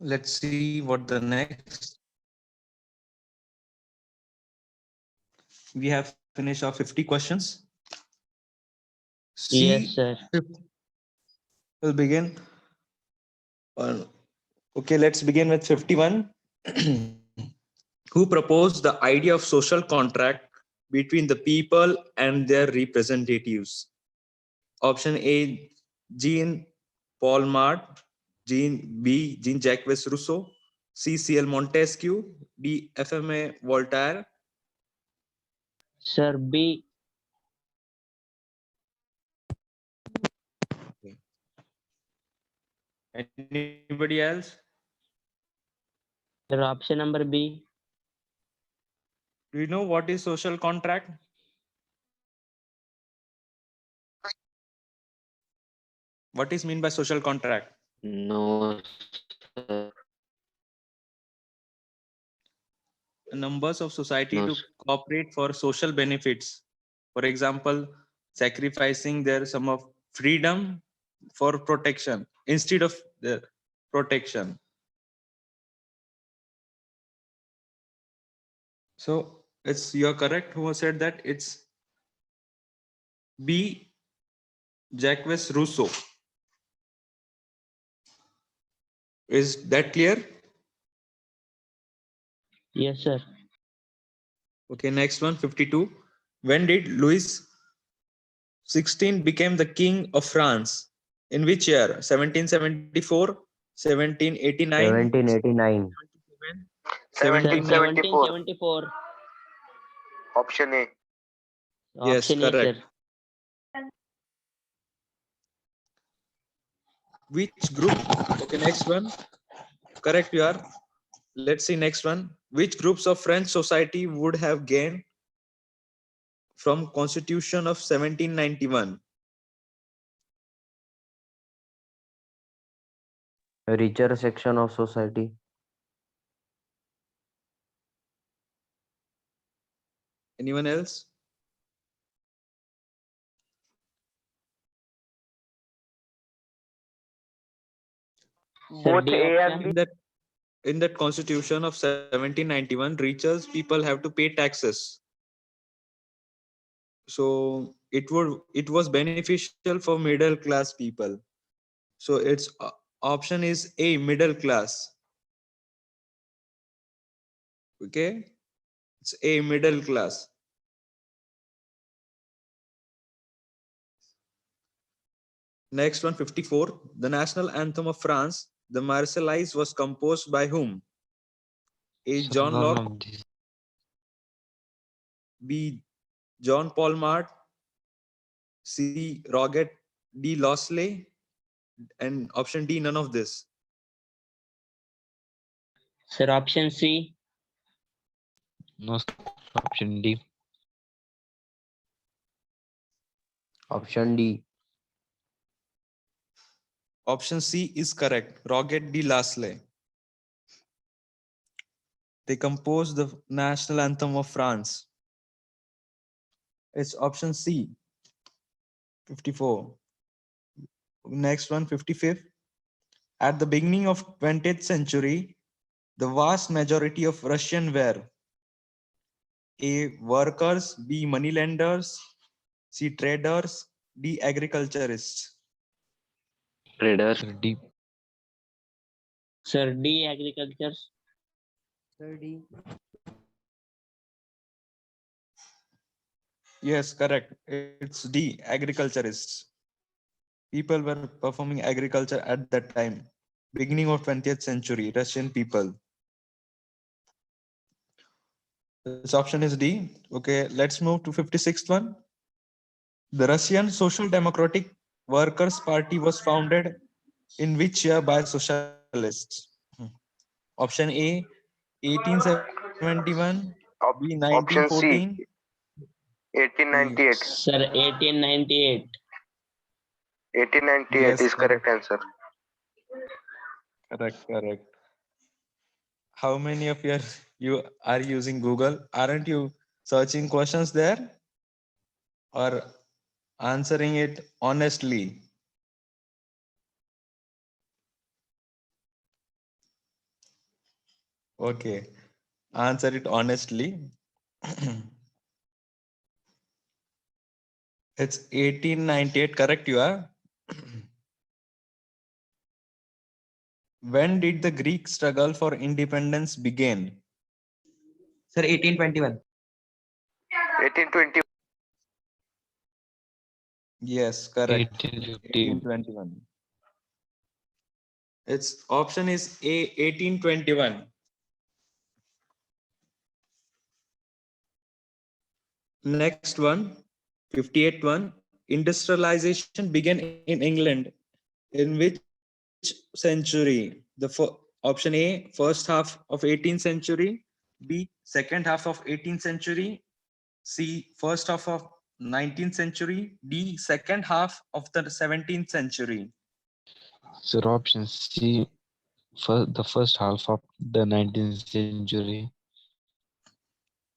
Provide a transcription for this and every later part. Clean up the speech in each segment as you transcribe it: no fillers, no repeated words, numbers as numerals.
Let's see what the next. We have finished our 50 questions. Yes, C sir. will begin. Okay, let's begin with 51. Who proposed the idea of social contract between the people and their representatives? Option A, Jean Paul Mart, Jean Jacques Rousseau, C. C. L. Montesquieu, D. F. M. A. Voltaire. Sir, B. Anybody else? Sir, option number B. Do you know what is social contract? What is mean by social contract? No, sir. Numbers of society No, to sir. cooperate for social benefits. For example, sacrificing their some of freedom for protection instead of the protection. So it's you're correct who said that. It's B. Jacques Rousseau. Is that clear? Yes, sir. Okay, next one, 52. When did Louis XVI became the king of France? In which year? 1774, 1789, 1789. 1777, 1774. 1774. Option A. Yes, Option A, sir. correct. Which group? Okay, next one. Correct, you are. Let's see next one. Which groups of French society would have gained from Constitution of 1791? A richer section of society. Anyone else? Sir, Both D A and option. B. In that Constitution of 1791, richer people have to pay taxes. So it was beneficial for middle class people. So its option is A, middle class. Okay, it's A, middle class. Next one, 54. The national anthem of France, the Marseillaise, was composed by whom? A, Sir, John none Locke, of these. B, John Paul Mart, C, Roget D. Losley, and option D, none of this. Sir, option C. No, sir. Option D. Option D. Option C is correct. Roget D. Losley. They composed the national anthem of France. It's option C, 54. Next one, 55th. At the beginning of 20th century, the vast majority of Russian were A, workers, B, moneylenders, C, traders, D, agriculturists. Trader. Sir, D. Sir, D agriculture. Sir, D. Yes, correct. It's D, agriculturists. People were performing agriculture at that time, beginning of 20th century, Russian people. This option is D. Okay, let's move to 56th one. The Russian Social Democratic Workers' Party was founded in which year by socialists? Option A, 1871, B, Option 1914, C. 1898. Sir, 1898. 1898 Yes, is correct answer. correct. How many of you are using Google? Aren't you searching questions there or answering it honestly? Okay. Answer it honestly. It's 1898. Correct, you are. When did the Greek struggle for independence begin? Sir, 1821. 1820. Yes, correct. 1850. 1821. Its option is A, 1821. Next one, 58 one. Industrialization began in England in which century? Option A, first half of 18th century. B, second half of 18th century. C, first half of 19th century. D, second half of the 17th century. Sir, option C, the first half of the 19th century.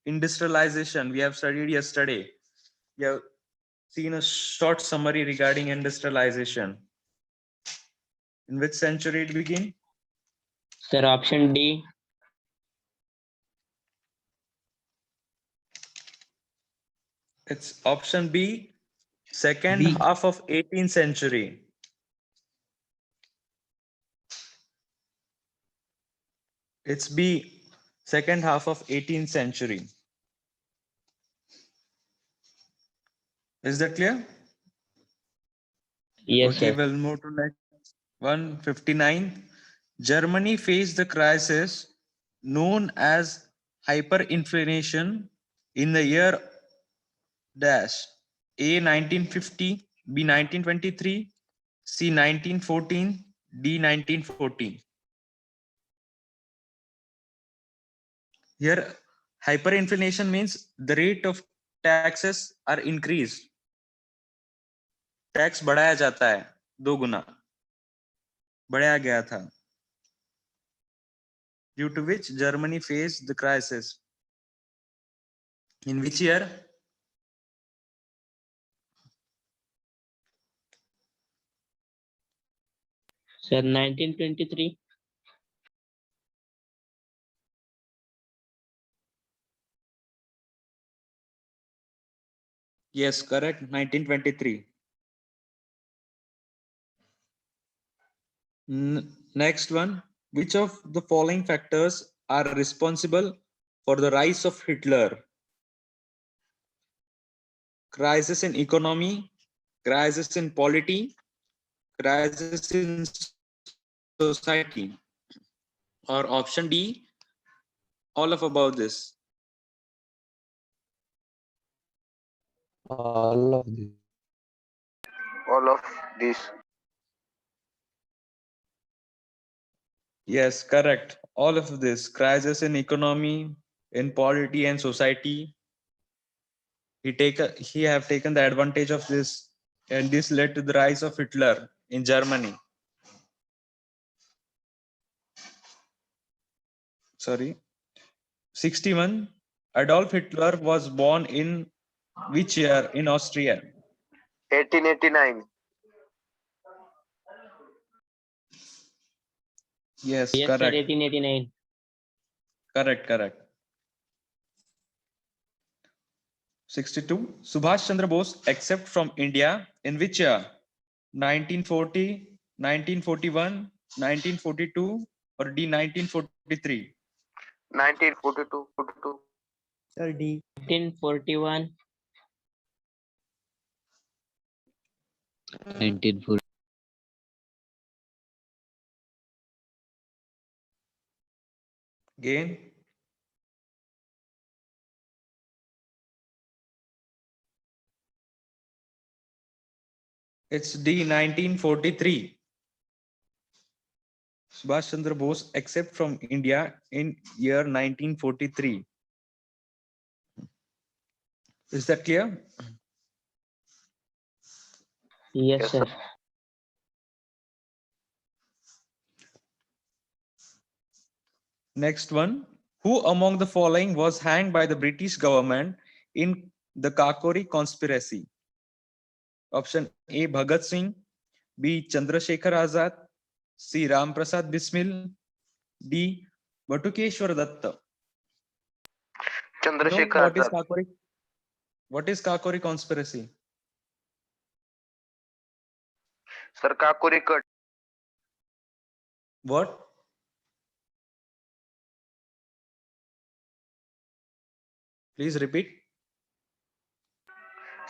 Industrialization, we have studied yesterday. We have seen a short summary regarding industrialization. In which century it began? Sir, option D. It's option B, second B. half of 18th century. It's B, second half of 18th century. Is that clear? Yes, Okay, sir. we'll move to next 159. Germany faced the crisis known as hyperinflation in the year dash A 1950, B 1923, C 1914, D 1914. Here, hyperinflation means the rate of taxes are increased. Tax बढ़ाया जाता है, दो गुना बढ़ाया गया था. Due to which Germany faced the crisis. In which year? Sir, 1923. Yes, correct. 1923. Next one. Which of the following factors are responsible for the rise of Hitler? Crisis in economy, crisis in polity, crisis in society, or option D, all of about this. All of this. All of these. Yes, correct. All of this, crisis in economy, in polity and society. He have taken the advantage of this, and this led to the rise of Hitler in Germany. Sorry. 61. Adolf Hitler was born in which year in Austria? 1889. Yes, Yes, sir, correct. 1889. Correct. 62. Subhash Chandra Bose except from India in which year? 1940, 1941, 1942, or D 1943? 1942. 42. Sir, D. 1941. 1940. Again. It's D 1943. Subhash Chandra Bose except from India in year 1943. Is that clear? Yes, Yes, sir. sir. Next one. Who among the following was hanged by the British government in the Kakori conspiracy? Option A, Bhagat Singh. B, Chandrasekhar Azad. C, Ram Prasad Bismil. D, Batukeshwar Datta. Chandrasekhar What is Azad. Kakori? What is Kakori conspiracy? Sir, Kakuri cut. What? Please repeat.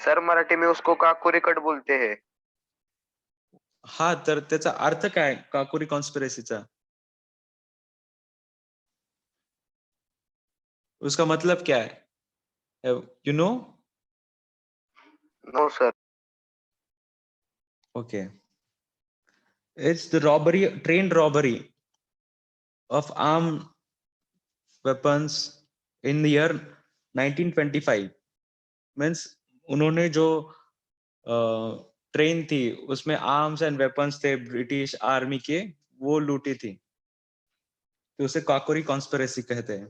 Sir Marathi में उसको Kakori cut बोलते हैं. हा, तर त्याचा अर्थ काय काकोरी कॉन्स्पिरसीचा? उसका मतलब क्या है? You know? No sir. Okay. It's the trained robbery of armed weapons in the year 1925. Means उन्होंने जो ट्रेन थी उसमें आर्म्स एंड वेपन्स थे ब्रिटिश आर्मी के, वो लूटी थी, तो उसे काकोरी कॉन्स्पिरेसी कहते हैं.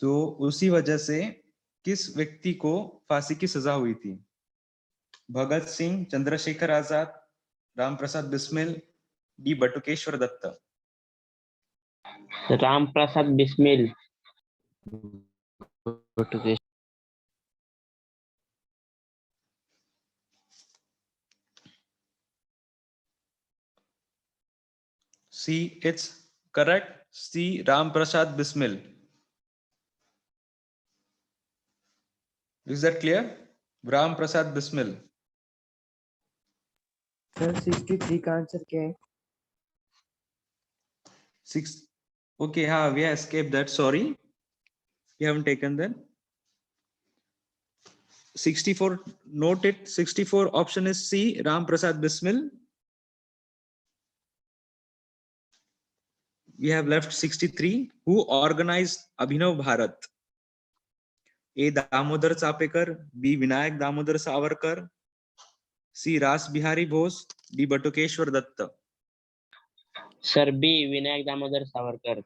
तो उसी वजह से किस व्यक्ति को फांसी की सजा हुई थी? Bhagat Singh, Chandrashekhar Azad, Ram Prasad Bismil, D Batukeshwar Dutt. Ram Prasad Bismil. Batukeshwar. C, it's correct. C, Ram Prasad Bismil. Is that clear? Ram Prasad Bismil. Sir 63 का आंसर क्या है? 6. Okay, we have escaped that. Sorry, we haven't taken that. 64. Note it. 64 option is C, Ram Prasad Bismil. We have left 63. Who organized Abhinav Bharat? A, Damodar Chapekar, B, Vinayak Damodar Savarkar, C, Ras Bihari Bose, D, Batukeshwar Datta. Sir B Vinayak Damodar Savarkar.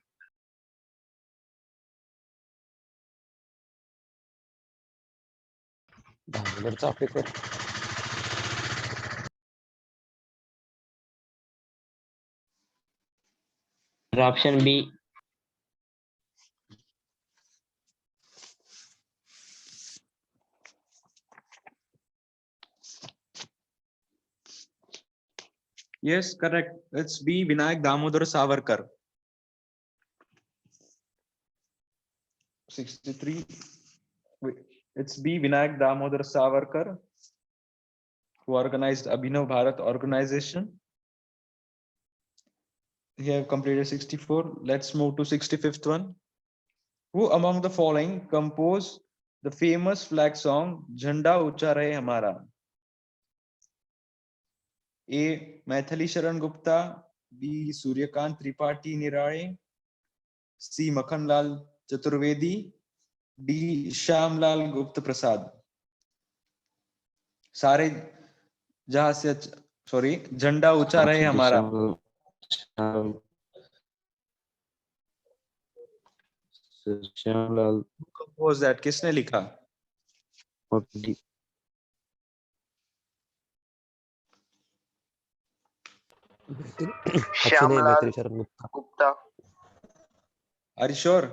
Damodar Chapekar. Option B. Yes, correct. It's B, Vinayak Damodar Savarkar. 63. It's B, Vinayak Damodar Savarkar, who organized Abhinav Bharat organization. We have completed 64. Let's move to 65th one. Who among the following composed the famous flag song Jhanda Ucha Rahe Hamara? A, Maithili Sharan Gupta, B, Suryakant Tripathi Nirare, C, Makhanlal Chaturvedi, D, Shyamlal Gupta Prasad. सारे जहां से sorry झंडा ऊंचा रहे हमारा. Shyamlal compose that, किसने लिखा? Mukherjee. Shyamlal Maithili Sharan Gupta. Gupta. Are you sure?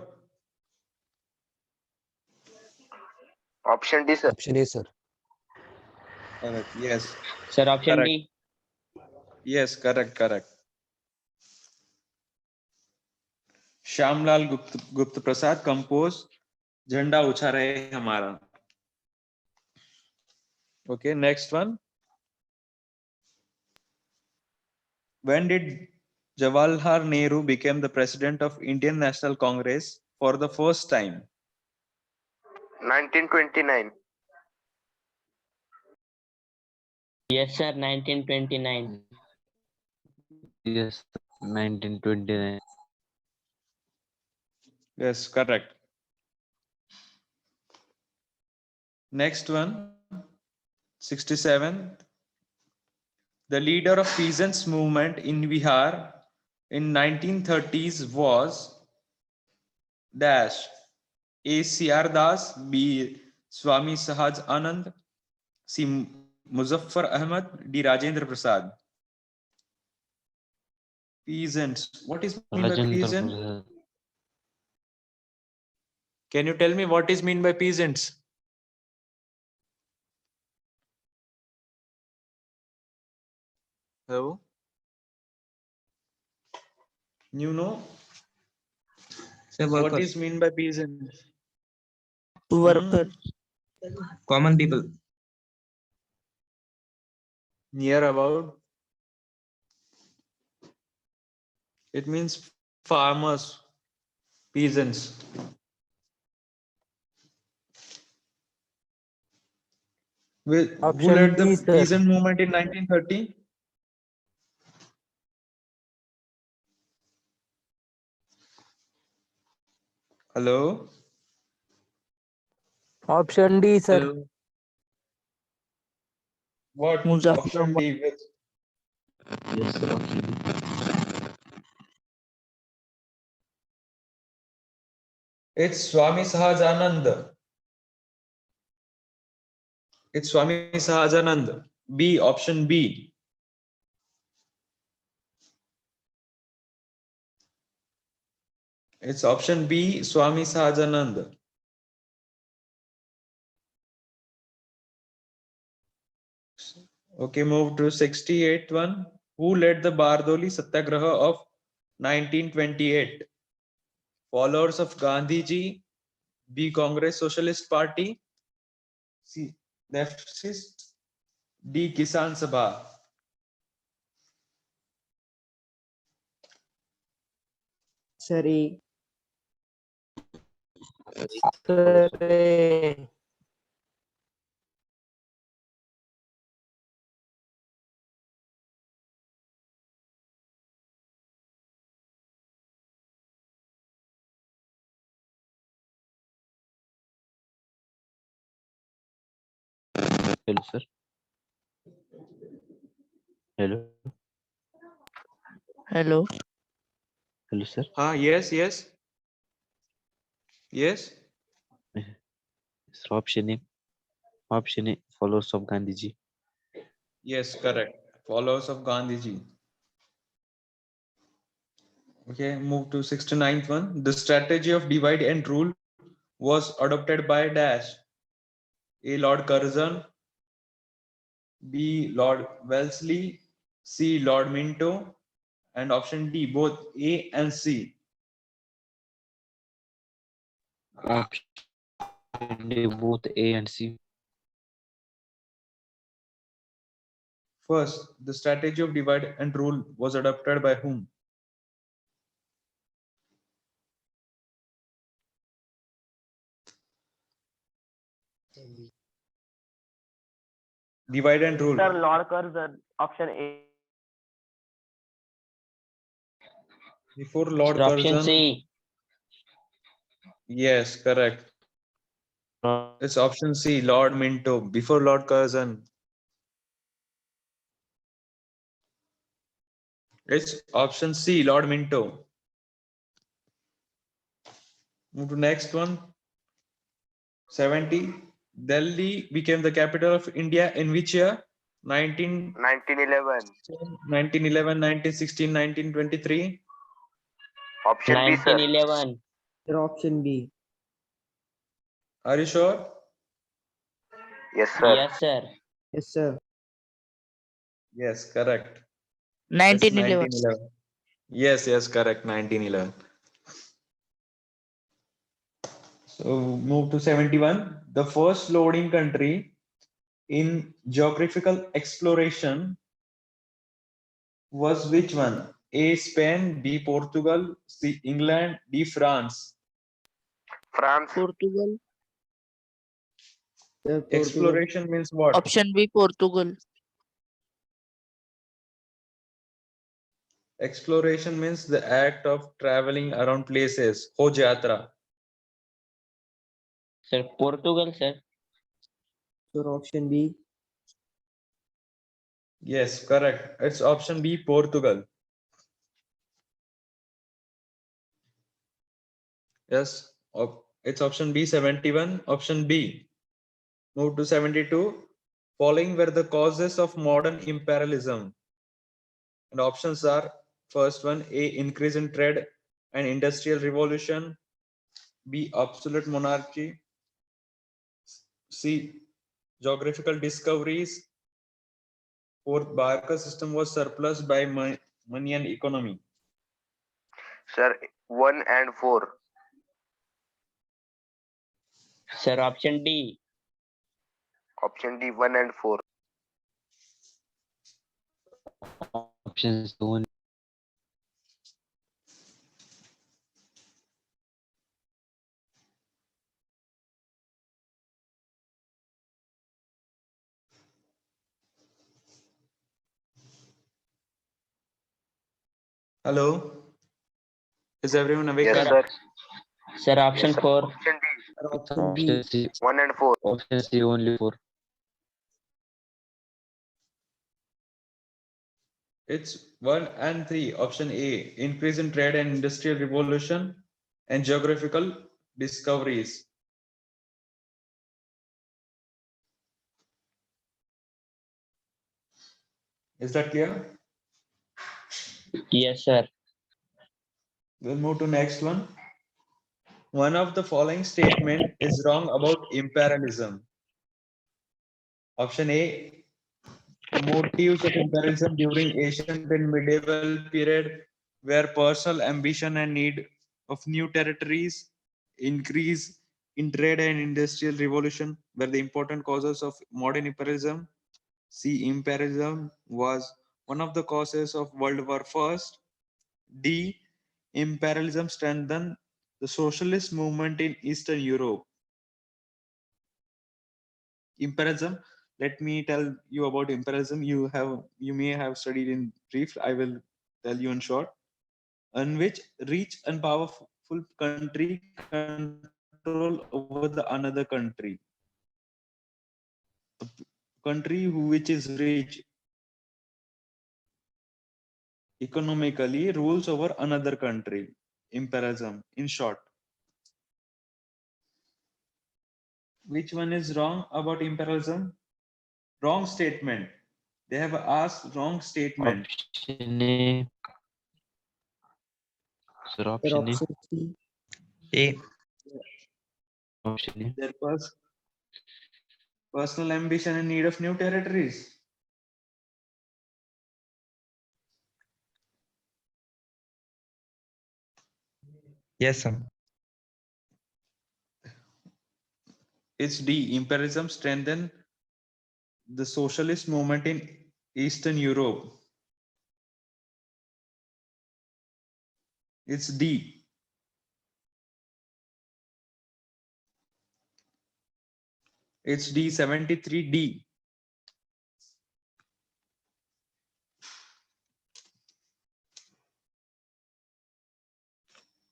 Option D sir. Option A sir. Correct. Yes. Sir option Correct. D. Yes. Correct. Shyamlal Gupta Prasad composed झंडा ऊंचा रहे हमारा. Okay. Next one. When did Jawaharlal Nehru became the president of Indian National Congress for the first time? 1929. Yes sir 1929. Yes, 1929. Yes, correct. Next one, 67. The leader of peasants movement in Bihar in 1930s was dash. A, C.R. Das, B, Swami Sahaj Anand, C, Muzaffar Ahmad, D, Rajendra Prasad. Peasants. What is mean by Rajendra peasant? Prasad. Can you tell me what is mean by peasants? Hello? You know Sir, what workers, is mean by peasants? Workers. common people. Near about. It means farmers, peasants. Who Option led the B, sir. peasant movement in 1930? Hello? Option D, sir. Hello? What? Muzaffar Option D. Which? Yes, sir. Option B. It's Swami Sahajanand. It's Swami Sahajanand. B. Option B. It's option B. Swami Sahajanand. Okay, move to 68th one. Who led the Bardoli Satyagraha of 1928? Followers of Gandhiji, B. Congress Socialist Party, C. Leftist, D. Kisan Sabha. Sorry. Sir, Hello, sir. Hello. Hello. Hello, sir. Yes, yes. Yes. Sir, option A. Option A. Followers of Gandhiji. Yes, correct. Followers of Gandhiji. Okay, move to 69th one. The strategy of divide and rule was adopted by Dash. A. Lord Curzon, B. Lord Wellesley, C. Lord Minto, and option D, both A and C. Option D, both A and C. First, the strategy of divide and rule was adopted by whom? Divide and rule. Sir, Lord Curzon, option A. Before Lord Sir, option Curzon. C. Yes, correct. It's option C, Lord Minto, before Lord Curzon. It's option C, Lord Minto. Move to next one. 70. Delhi became the capital of India in which year? 1911. 1911, 1916, 1923. Option B, sir. 1911. sir, option B. Are you sure? Yes, sir. Yes, sir. Yes, sir. Yes, correct. It's 1911. 1911. Yes, correct. 1911. So move to 71. The first loading country in geographical exploration was which one? A. Spain, B. Portugal, C. England, D. France. France. Portugal. Sir, Portugal. Exploration means what? Option B, Portugal. Exploration means the act of traveling around places. Ho jatra. Sir, Portugal, sir. Sir, option B. Yes, correct. It's option B, Portugal. Yes, it's option B, 71. Option B. Move to 72. Following were the causes of modern imperialism. And options are first one, A. Increase in trade and industrial revolution. B. Absolute monarchy. C. Geographical discoveries. Fourth, Barker system was surplus by money and economy. Sir, 1 and 4. Sir, option D. Option D, 1 and 4. Options one. Hello? Is everyone awake? Yes, Sir, sir. Sir, option Yes, sir. 4. Option D, Sir, option Option B. C. 1 and 4. Option C only 4. It's 1 and 3. Option A. Increase in trade and industrial revolution and geographical discoveries. Is that clear? Yes, sir. We'll move to next one. One of the following statement is wrong about imperialism. Option A. Motives of imperialism during ancient and medieval period were personal ambition and need of new territories, increase in trade and industrial revolution were the important causes of modern imperialism. C. Imperialism was one of the causes of World War I. D. Imperialism strengthened the socialist movement in Eastern Europe. Imperialism, let me tell you about imperialism. You may have studied in brief. I will tell you in short. In which rich and powerful country control over the another country. Country which is rich economically rules over another country. Imperialism, in short. Which one is wrong about imperialism? Wrong statement. They have asked wrong statement. Option A. Sir, Sir, option A. option C. A. Option A. Their personal ambition and need of new territories. Yes, sir. It's D. Imperialism strengthened the socialist movement in Eastern Europe. It's D. It's D, 73D.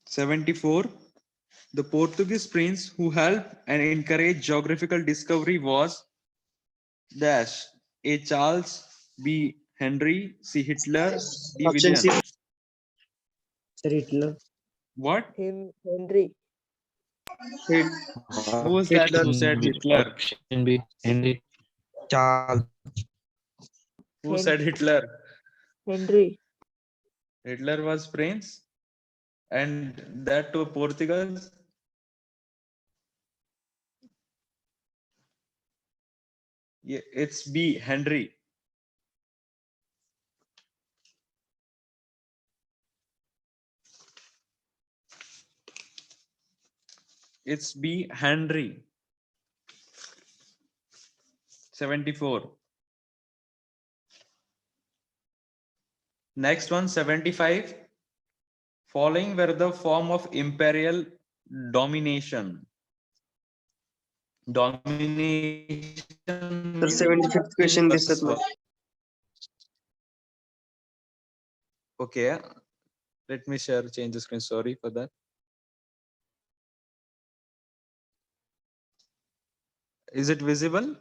'74. The Portuguese prince who helped and encouraged geographical discovery was dash. A. Charles, B. Henry, C. Hitler, D. Option C. William. Sir, Hitler. What? Henry. Who was that who Option said B. Hitler? Option B. Henry. Charles. Who said Hitler? Henry. Hitler was prince, and that to Portugal. Yeah, it's B. Henry. It's B. Henry. 74. Next one, 75. Following were the form of imperial domination. Domination. Sir, 75th question दिसत नाही. Okay, let me change the screen. Sorry for that. Is it visible?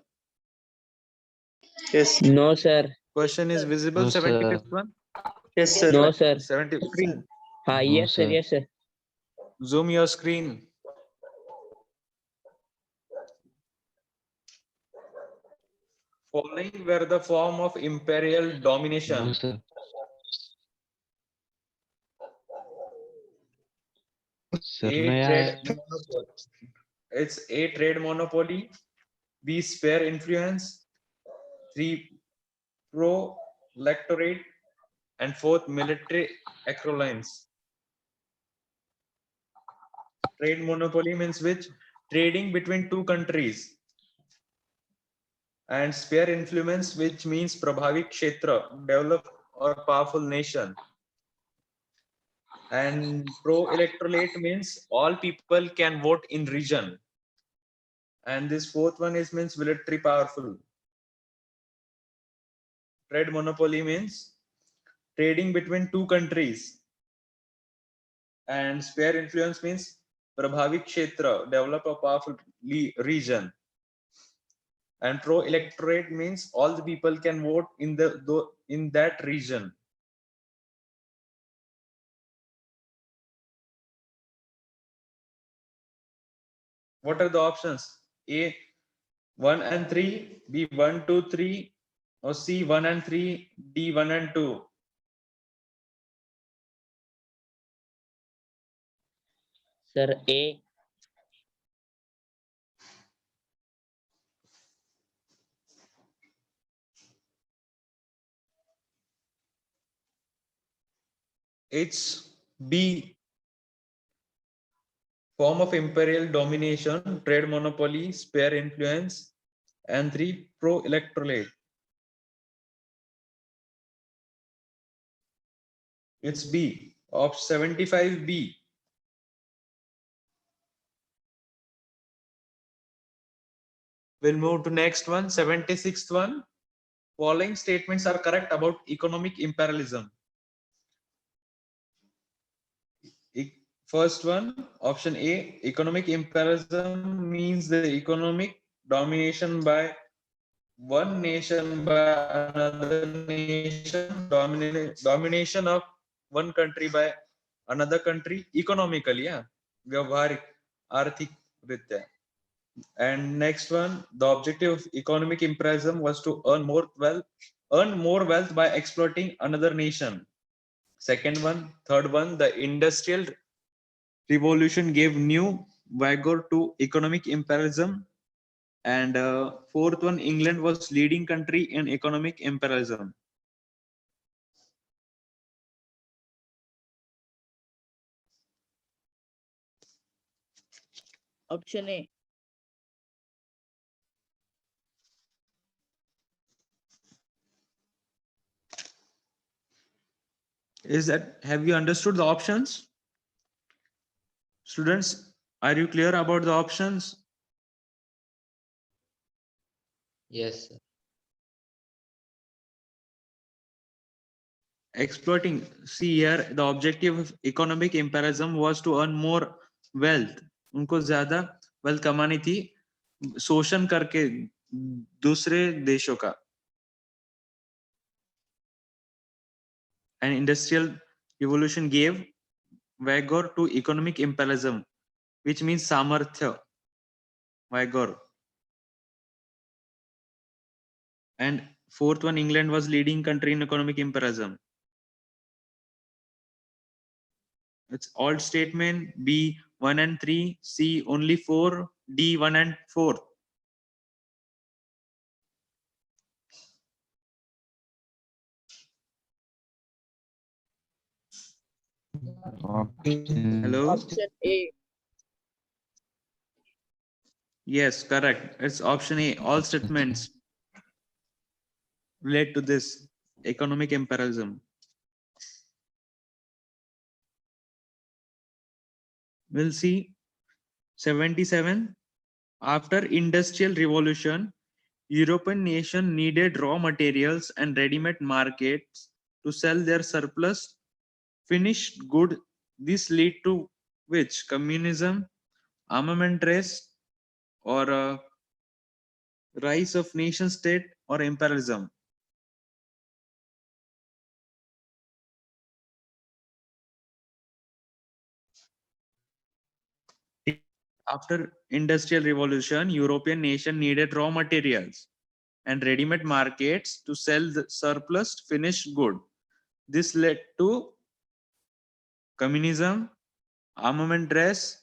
Yes. No, sir. Question is visible. No, sir. 75th one. Yes, sir. No, sir. 70. Screen. No, Yes, sir. sir. Yes, sir. Zoom your screen. Following were the form of imperial domination. No, sir. Sir, A may trade I? monopoly. It's A trade monopoly, B spare influence, 3 pro-electorate, and 4th military acrolines. Trade monopoly means which? Trading between two countries. And sphere influence, which means prabhavi kshetra, developed or powerful nation. And pro-electorate means all people can vote in region. And this fourth one is means military powerful. Trade monopoly means trading between two countries. And sphere influence means prabhavi kshetra, develop a powerful region. And pro-electorate means all the people can vote in in that region. What are the options? A 1 and 3, B 1, 2, 3, or C 1 and 3, D 1 and 2. Sir, A. It's B, form of imperial domination, trade monopoly, spare influence, and 3 pro-electorate. It's B, of 75B. We'll move to next one, 76th one. Following statements are correct about economic imperialism. First one, option A, economic imperialism means the economic domination by one nation by another nation, domination of one country by another country economically, yeah, vyavharik, arthik ritya. And next one, the objective of economic imperialism was to earn more wealth by exploiting another nation. Second one, third one, the industrial revolution gave new vigor to economic imperialism. And fourth one, England was leading country in economic imperialism. Option A. Is that, have you understood the options? Students, are you clear about the options? Yes, sir. Exploiting, see here, the objective of economic imperialism was to earn more wealth. उनको ज्यादा wealth कमानी थी शोषण करके दूसरे देशों का. And industrial revolution gave vigor to economic imperialism, which means samarthya, vigor. And fourth one, England was leading country in economic imperialism. It's alt statement, B 1 and 3, C only 4, D 1 and 4. Hello? Option A. Yes, correct. It's option A. All statements relate to this economic imperialism. We'll see 77. After industrial revolution, European nations needed raw materials and ready-made markets to sell their surplus finished good. This lead to which? Communism, armament race, or rise of nation state, or imperialism? After industrial revolution, European nation needed raw materials and ready-made markets to sell the surplus finished good. This led to communism, armament race,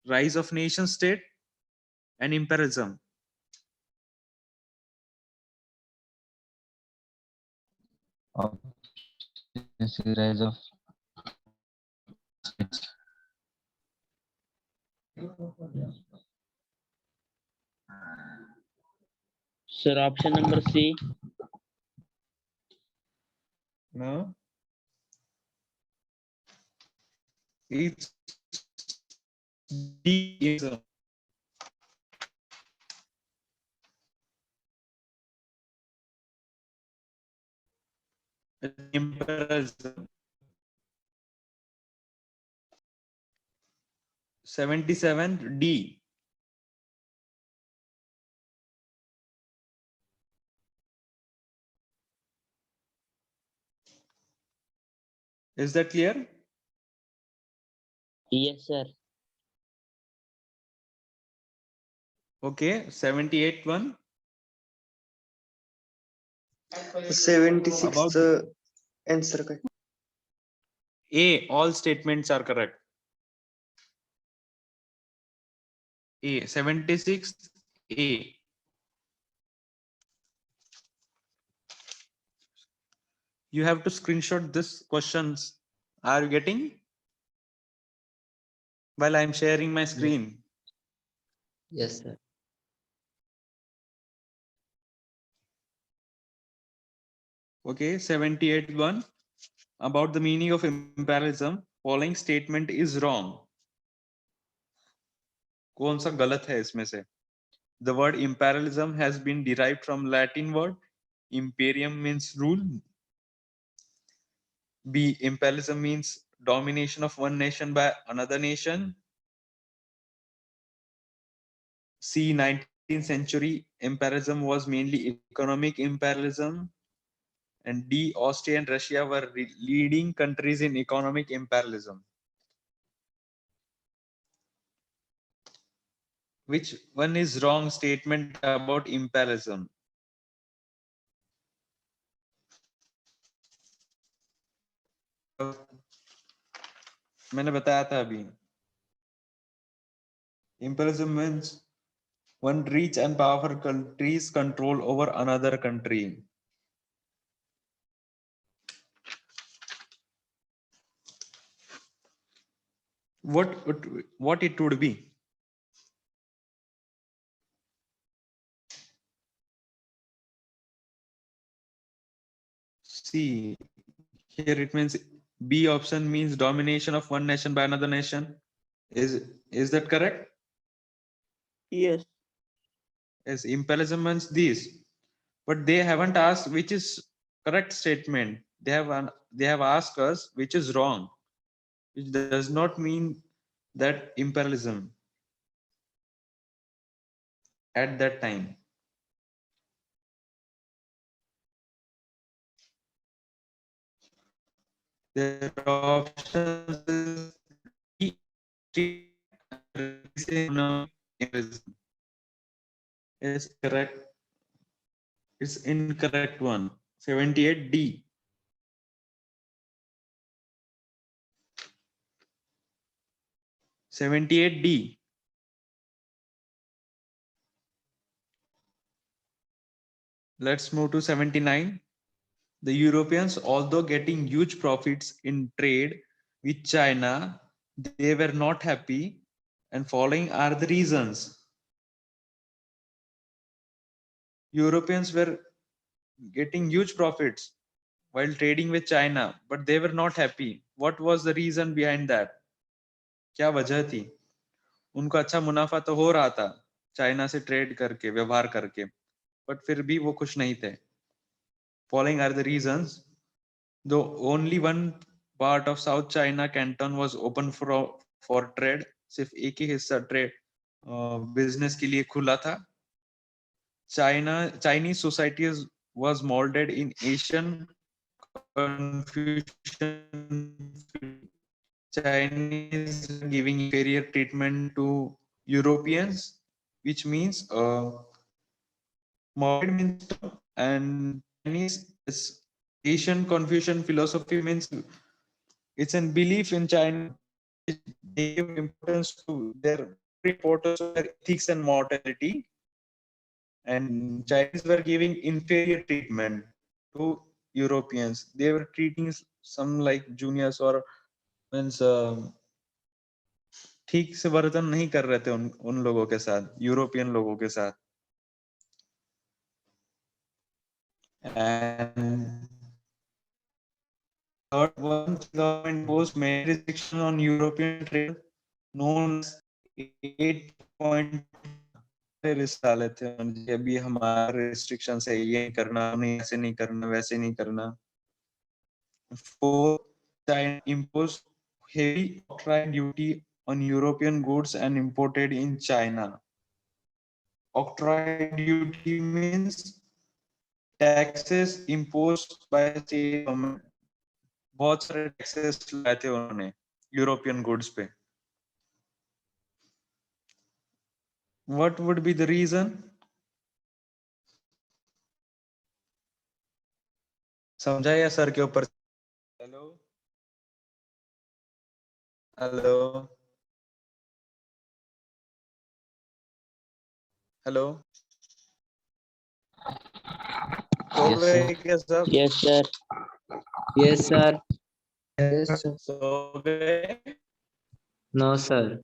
rise of nation state, and imperialism. This is rise of states. Sir, option number C. No. It's D. Imperialism. 77 D. Is that clear? Yes, sir. Okay, 78 one. 76 About answer काय? A, all statements are correct. A, 76 A. You have to screenshot this questions. Are you getting? While I'm sharing my screen. Yes, sir. Okay, 78 one. About the meaning of imperialism, following statement is wrong. कौन सा गलत है इसमें से? The word imperialism has been derived from Latin word imperium means rule. B, imperialism means domination of one nation by another nation. C, 19th century imperialism was mainly economic imperialism. And D, Austria and Russia were leading countries in economic imperialism. Which one is wrong statement about imperialism? मैंने बताया था अभी. Imperialism means one rich and powerful country's control over another country. What it would be? See, here it means B option means domination of one nation by another nation. Is that correct? Yes. Yes, imperialism means this, but they haven't asked which is correct statement. They have asked us which is wrong, which does not mean that imperialism at that time. Their options is correct. It's incorrect one. 78 D. D. Let's move to 79. The Europeans, although getting huge profits in trade with China, they were not happy, and following are the reasons. Europeans were getting huge profits while trading with China, but they were not happy. What was the reason behind that? क्या वजह थी? उनको अच्छा मुनाफा तो हो रहा था चाइना से ट्रेड करके, व्यवहार करके, बट फिर भी वो खुश नहीं थे. Following are the reasons. Though only one part of South China Canton was open for trade, सिर्फ एक ही हिस्सा ट्रेड बिजनेस के लिए खुला था. Chinese society was molded in Asian Confucian. Chinese giving inferior treatment to Europeans, which means modern means, and Chinese is Asian Confucian philosophy means it's a belief in China they give importance to their importance to their ethics and mortality, and Chinese were giving inferior treatment to Europeans. They were treating some like juniors or means ठीक से वर्तन नहीं कर रहे थे उन लोगों के साथ, यूरोपियन लोगों के साथ. And third one, government imposed many restrictions on European trade, known as 8 point risk डाले थे कि अभी हमारे रिस्ट्रिक्शन है, ये नहीं करना, नहीं ऐसे नहीं करना, वैसे नहीं करना. Fourth, China imposed heavy octroi duty on European goods and imported in China. Octroi duty means taxes imposed by state government. बहुत सारे taxes लगाए थे उन्होंने European goods पे. What would be the reason? समझा या सर के ऊपर? हेलो हेलो हेलो सो Yes, गए sir. क्या सब? Yes, sir. Yes, sir. Yes, sir. सो गए? No, sir.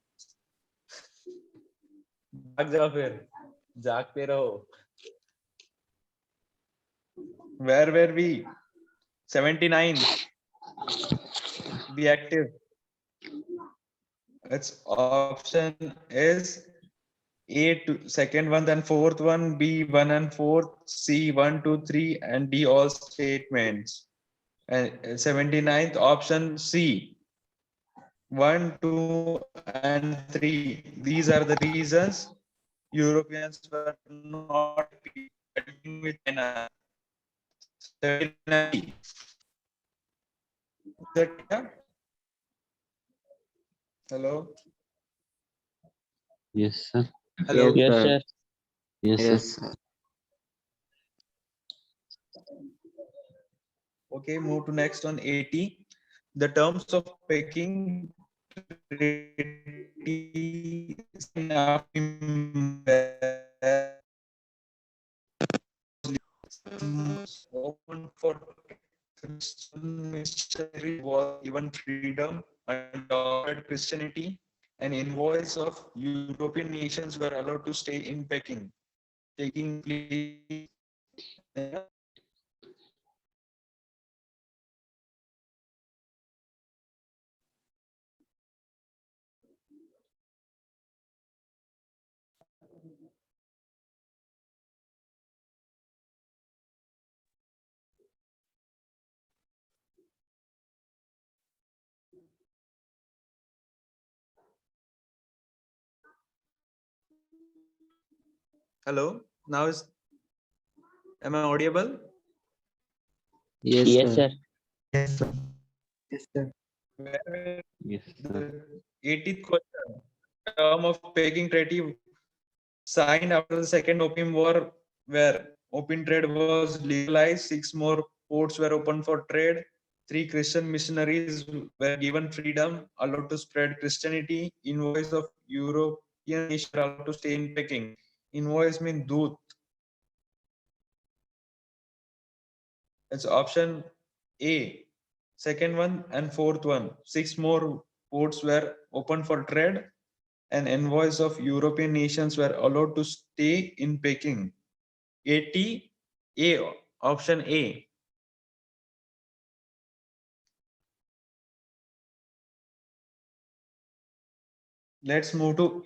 जाग जाओ फिर, जागते रहो. Where were we? 79. Be active. Its option is A to second one, then fourth one, B 1 and 4, C 1, 2, 3, and D all statements. And 79th option C 1, 2, and 3. These are the reasons Europeans were not happy with China. 79. Is that clear? Hello. Yes, sir. Hello. Yes, sir. Yes, Yes, sir. sir. Okay, move to next on 80. The terms of Peking Treaty open for Christian missionaries was given freedom and offered Christianity, and envoys of European nations were allowed to stay in Peking, taking place. Hello, now am I audible? Yes, Yes, sir. sir. Yes, sir. Yes, sir. Where Yes, sir. the 80th question, term of Peking Treaty signed after the Second Opium War, where opium trade was legalized, 6 more ports were opened for trade, 3 Christian missionaries were given freedom, allowed to spread Christianity, envoys of European nations were allowed to stay in Peking. Envoys mean Dut. It's option A. Second one and fourth one. 6 more ports were opened for trade, and envoys of European nations were allowed to stay in Peking. 80 A, option A. Let's move to